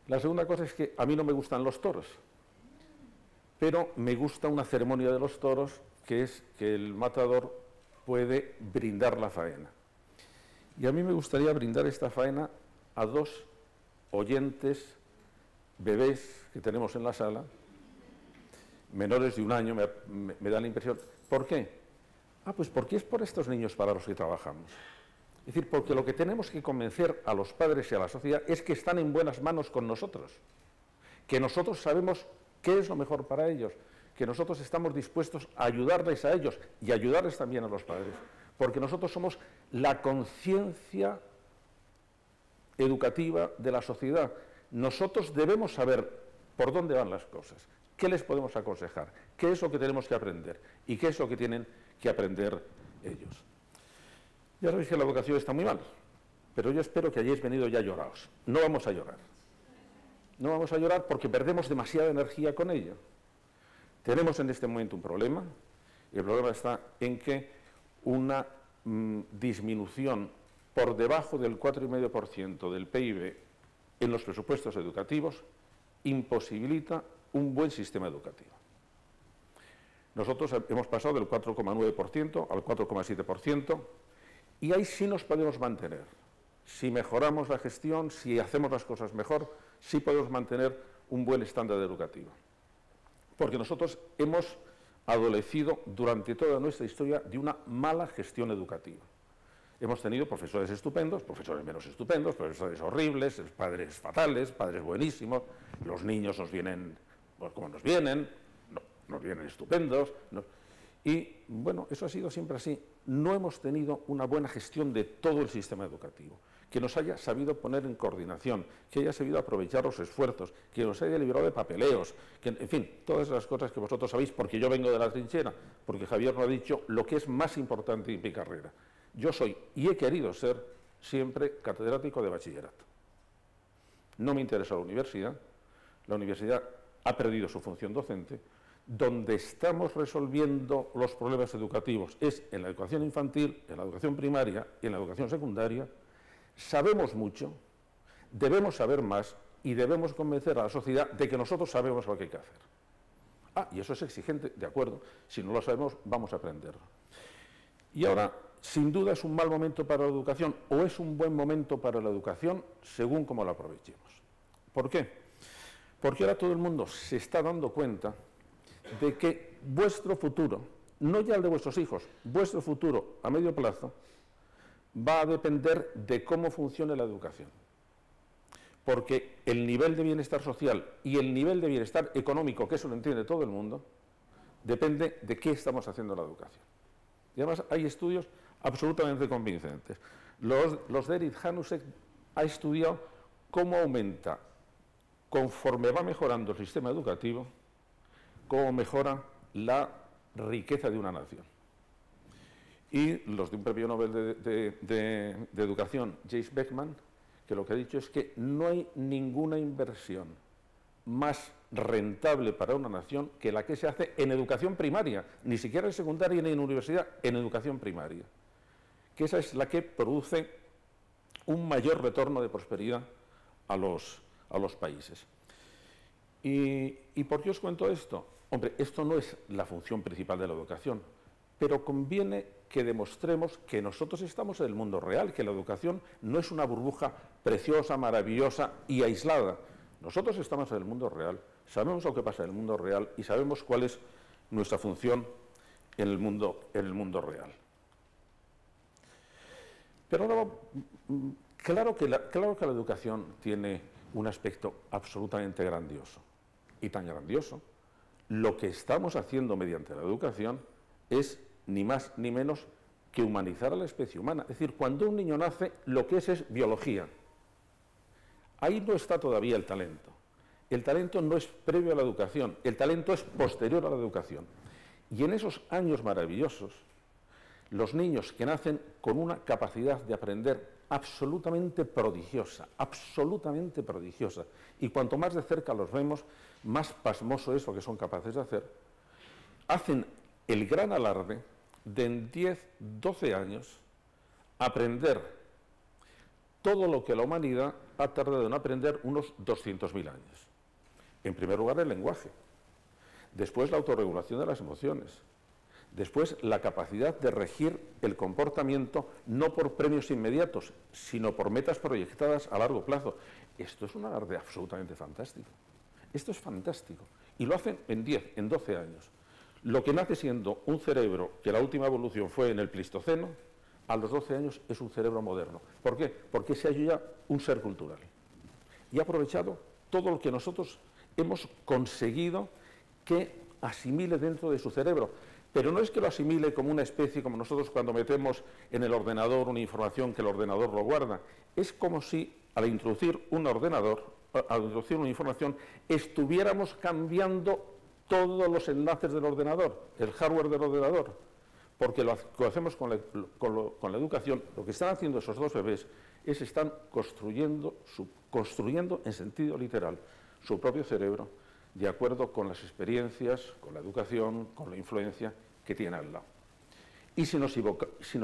La segunda cosa es que a mí no me gustan los toros, pero me gusta una ceremonia de los toros, que es que el matador puede brindar la faena. Y a mí me gustaría brindar esta faena a dos oyentes, bebés que tenemos en la sala, menores de 1 año, me da la impresión. ¿Por qué? Pues porque es por estos niños para los que trabajamos. Es decir, porque lo que tenemos que convencer a los padres y a la sociedad es que están en buenas manos con nosotros, que nosotros sabemos qué es lo mejor para ellos, que nosotros estamos dispuestos a ayudarles a ellos y ayudarles también a los padres, porque nosotros somos la conciencia educativa de la sociedad. Nosotros debemos saber por dónde van las cosas, qué les podemos aconsejar, qué es lo que tenemos que aprender y qué es lo que tienen que aprender ellos. Ya sabéis que la educación está muy mal, pero yo espero que hayáis venido ya llorados. No vamos a llorar. No vamos a llorar porque perdemos demasiada energía con ella. Tenemos en este momento un problema, y el problema está en que una disminución por debajo del 4,5% del PIB en los presupuestos educativos imposibilita un buen sistema educativo. Nosotros hemos pasado del 4,9% al 4,7%, y ahí sí nos podemos mantener. Si mejoramos la gestión, si hacemos las cosas mejor, sí podemos mantener un buen estándar educativo. Porque nosotros hemos adolecido durante toda nuestra historia de una mala gestión educativa. Hemos tenido profesores estupendos, profesores menos estupendos, profesores horribles, padres fatales, padres buenísimos, los niños nos vienen pues, como nos vienen, nos vienen estupendos. Y bueno, eso ha sido siempre así. No hemos tenido una buena gestión de todo el sistema educativo, que nos haya sabido poner en coordinación, que haya sabido aprovechar los esfuerzos, que nos haya librado de papeleos, que, en fin, todas las cosas que vosotros sabéis, porque yo vengo de la trinchera, porque Javier nos ha dicho lo que es más importante en mi carrera. Yo soy, y he querido ser, siempre catedrático de bachillerato. No me interesa la universidad ha perdido su función docente. Donde estamos resolviendo los problemas educativos es en la educación infantil, en la educación primaria y en la educación secundaria. Sabemos mucho, debemos saber más y debemos convencer a la sociedad de que nosotros sabemos lo que hay que hacer. Y eso es exigente, de acuerdo, si no lo sabemos vamos a aprenderlo. Y ahora, sin duda es un mal momento para la educación o es un buen momento para la educación según cómo la aprovechemos. ¿Por qué? Porque ahora todo el mundo se está dando cuenta de que vuestro futuro, no ya el de vuestros hijos, vuestro futuro a medio plazo, va a depender de cómo funcione la educación. Porque el nivel de bienestar social y el nivel de bienestar económico, que eso lo entiende todo el mundo, depende de qué estamos haciendo en la educación. Y además hay estudios absolutamente convincentes. Los de Eric Hanusek ha estudiado cómo aumenta, conforme va mejorando el sistema educativo, cómo mejora la riqueza de una nación. Y los de un premio Nobel de Educación, James Beckman, que lo que ha dicho es que no hay ninguna inversión más rentable para una nación que la que se hace en educación primaria, ni siquiera en secundaria ni en universidad, en educación primaria, que esa es la que produce un mayor retorno de prosperidad a los países. ¿Y por qué os cuento esto? Hombre, esto no es la función principal de la educación, pero conviene que demostremos que nosotros estamos en el mundo real, que la educación no es una burbuja preciosa, maravillosa y aislada. Nosotros estamos en el mundo real, sabemos lo que pasa en el mundo real y sabemos cuál es nuestra función en el mundo real. Pero ahora, claro que la educación tiene un aspecto absolutamente grandioso, y tan grandioso. Lo que estamos haciendo mediante la educación es ni más ni menos que humanizar a la especie humana. Es decir, cuando un niño nace, lo que es biología. Ahí no está todavía el talento. El talento no es previo a la educación, el talento es posterior a la educación. Y en esos años maravillosos, los niños que nacen con una capacidad de aprender absolutamente prodigiosa, y cuanto más de cerca los vemos, más pasmoso es lo que son capaces de hacer, hacen el gran alarde de en 10, 12 años aprender todo lo que la humanidad ha tardado en aprender unos 200.000 años. En primer lugar, el lenguaje. Después, la autorregulación de las emociones. Después, la capacidad de regir el comportamiento no por premios inmediatos, sino por metas proyectadas a largo plazo. Esto es un alarde absolutamente fantástico. Esto es fantástico. Y lo hacen en 10, en 12 años. Lo que nace siendo un cerebro que la última evolución fue en el Pleistoceno, a los 12 años es un cerebro moderno. ¿Por qué? Porque se ha hecho ya un ser cultural. Y ha aprovechado todo lo que nosotros hemos conseguido que asimile dentro de su cerebro. Pero no es que lo asimile como una especie, como nosotros cuando metemos en el ordenador una información que el ordenador lo guarda. Es como si al introducir un ordenador, al introducir una información, estuviéramos cambiando todos los enlaces del ordenador, el hardware del ordenador. Porque lo que hacemos con la educación, lo que están haciendo esos dos bebés es están construyendo en sentido literal su propio cerebro de acuerdo con las experiencias, con la educación, con la influencia que tiene al lado. Y si nos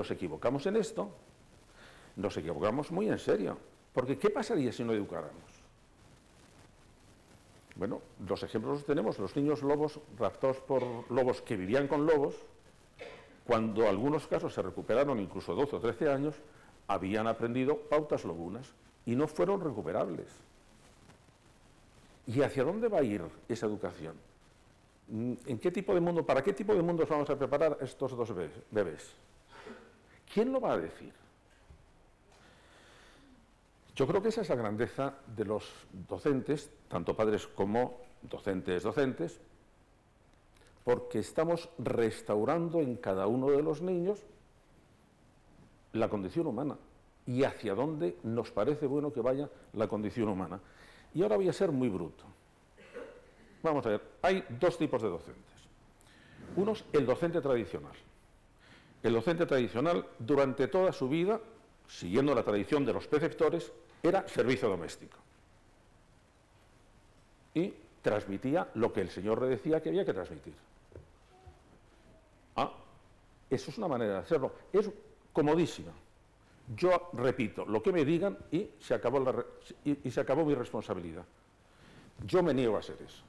equivocamos en esto, nos equivocamos muy en serio. Porque ¿qué pasaría si no educáramos? Bueno, los ejemplos los tenemos, los niños lobos raptados por lobos que vivían con lobos, cuando algunos casos se recuperaron incluso 12 o 13 años, habían aprendido pautas lobunas y no fueron recuperables. ¿Y hacia dónde va a ir esa educación? ¿En qué tipo de mundo, para qué tipo de mundos vamos a preparar a estos dos bebés? ¿Quién lo va a decir? Yo creo que esa es la grandeza de los docentes, tanto padres como docentes, porque estamos restaurando en cada uno de los niños la condición humana y hacia dónde nos parece bueno que vaya la condición humana. Y ahora voy a ser muy bruto. Vamos a ver, hay dos tipos de docentes. Uno es el docente tradicional. El docente tradicional, durante toda su vida, siguiendo la tradición de los preceptores, era servicio doméstico. Y transmitía lo que el Señor le decía que había que transmitir. Eso es una manera de hacerlo. Es comodísima. Yo repito lo que me digan y se acabó mi responsabilidad. Yo me niego a hacer eso.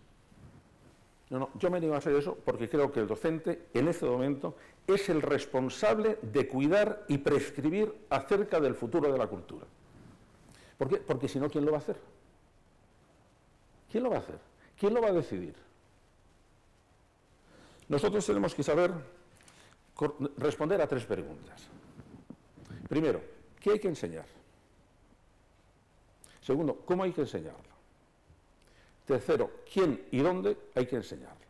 Yo me niego a hacer eso porque creo que el docente, en este momento, es el responsable de cuidar y prescribir acerca del futuro de la cultura. ¿Por qué? Porque si no, ¿quién lo va a hacer? ¿Quién lo va a hacer? ¿Quién lo va a decidir? Nosotros tenemos que saber responder a tres preguntas. Primero, ¿qué hay que enseñar? Segundo, ¿cómo hay que enseñarlo? Tercero, ¿quién y dónde hay que enseñarlo?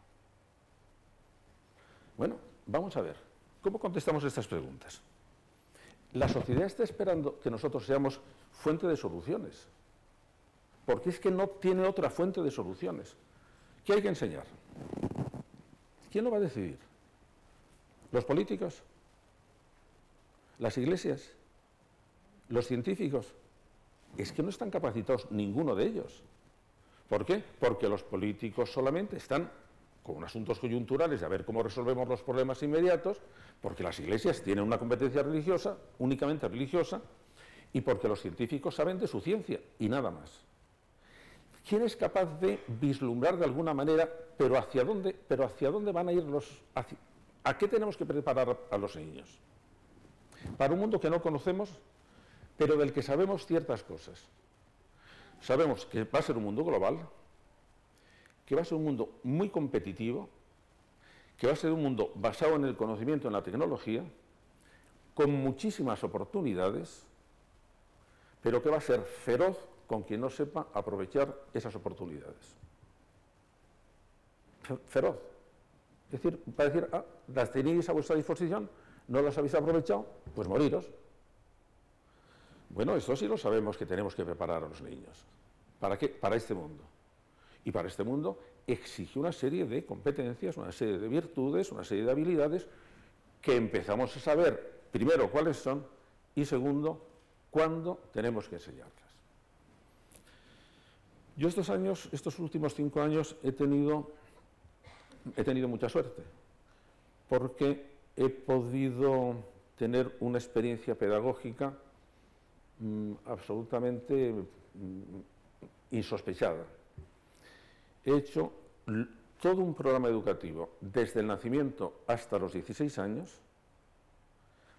Bueno, vamos a ver, ¿cómo contestamos estas preguntas? La sociedad está esperando que nosotros seamos fuente de soluciones, porque es que no tiene otra fuente de soluciones. ¿Qué hay que enseñar? ¿Quién lo va a decidir? ¿Los políticos? ¿Las iglesias? ¿Los científicos? Es que no están capacitados ninguno de ellos. ¿Por qué? Porque los políticos solamente están con asuntos coyunturales de a ver cómo resolvemos los problemas inmediatos, porque las iglesias tienen una competencia religiosa, únicamente religiosa, y porque los científicos saben de su ciencia y nada más. ¿Quién es capaz de vislumbrar de alguna manera, pero hacia dónde van a ir a qué tenemos que preparar a los niños? Para un mundo que no conocemos, pero del que sabemos ciertas cosas. Sabemos que va a ser un mundo global, que va a ser un mundo muy competitivo, que va a ser un mundo basado en el conocimiento, en la tecnología, con muchísimas oportunidades, pero que va a ser feroz con quien no sepa aprovechar esas oportunidades. Feroz. Es decir, para decir, las tenéis a vuestra disposición, no las habéis aprovechado, pues moriros. Bueno, esto sí lo sabemos que tenemos que preparar a los niños. ¿Para qué? Para este mundo. Y para este mundo exige una serie de competencias, una serie de virtudes, una serie de habilidades que empezamos a saber, primero, cuáles son, y segundo, cuándo tenemos que enseñarlas. Yo estos últimos 5 años, he tenido mucha suerte, porque he podido tener una experiencia pedagógica absolutamente insospechada. He hecho todo un programa educativo desde el nacimiento hasta los 16 años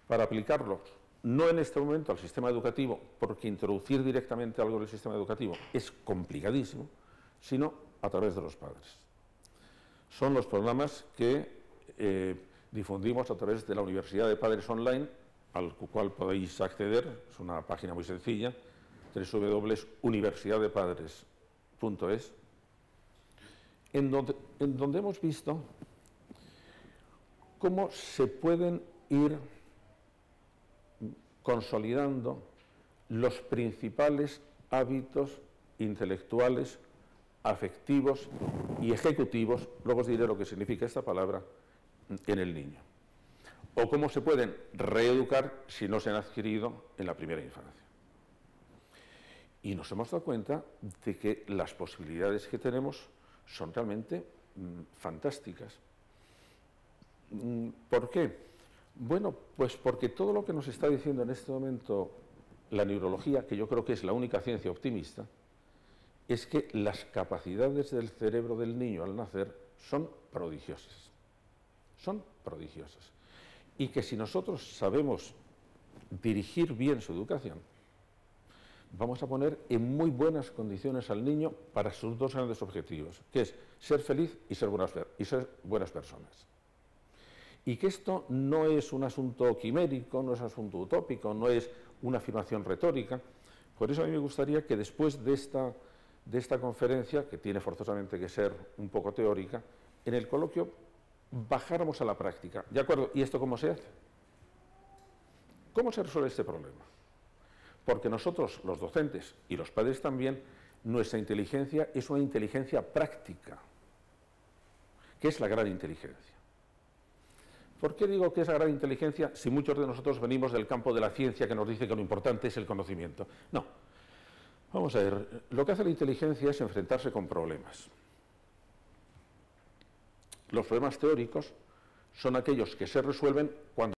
para aplicarlos no en este momento al sistema educativo, porque introducir directamente algo en el sistema educativo es complicadísimo, sino a través de los padres. Son los programas que difundimos a través de la Universidad de Padres Online, al cual podéis acceder, es una página muy sencilla, www.universidadepadres.es, en donde hemos visto cómo se pueden ir consolidando los principales hábitos intelectuales, afectivos y ejecutivos, luego os diré lo que significa esta palabra, en el niño. O cómo se pueden reeducar si no se han adquirido en la primera infancia. Y nos hemos dado cuenta de que las posibilidades que tenemos son realmente fantásticas. ¿Por qué? Bueno, pues porque todo lo que nos está diciendo en este momento la neurología, que yo creo que es la única ciencia optimista, es que las capacidades del cerebro del niño al nacer son prodigiosas. Son prodigiosas. Y que si nosotros sabemos dirigir bien su educación, vamos a poner en muy buenas condiciones al niño para sus dos grandes objetivos, que es ser feliz y ser buenas personas. Y que esto no es un asunto quimérico, no es un asunto utópico, no es una afirmación retórica. Por eso a mí me gustaría que después de esta conferencia, que tiene forzosamente que ser un poco teórica, en el coloquio bajáramos a la práctica. ¿De acuerdo? ¿Y esto cómo se hace? ¿Cómo se resuelve este problema? Porque nosotros, los docentes y los padres también, nuestra inteligencia es una inteligencia práctica, que es la gran inteligencia. ¿Por qué digo que es la gran inteligencia si muchos de nosotros venimos del campo de la ciencia que nos dice que lo importante es el conocimiento? No. Vamos a ver, lo que hace la inteligencia es enfrentarse con problemas. Los problemas teóricos son aquellos que se resuelven cuando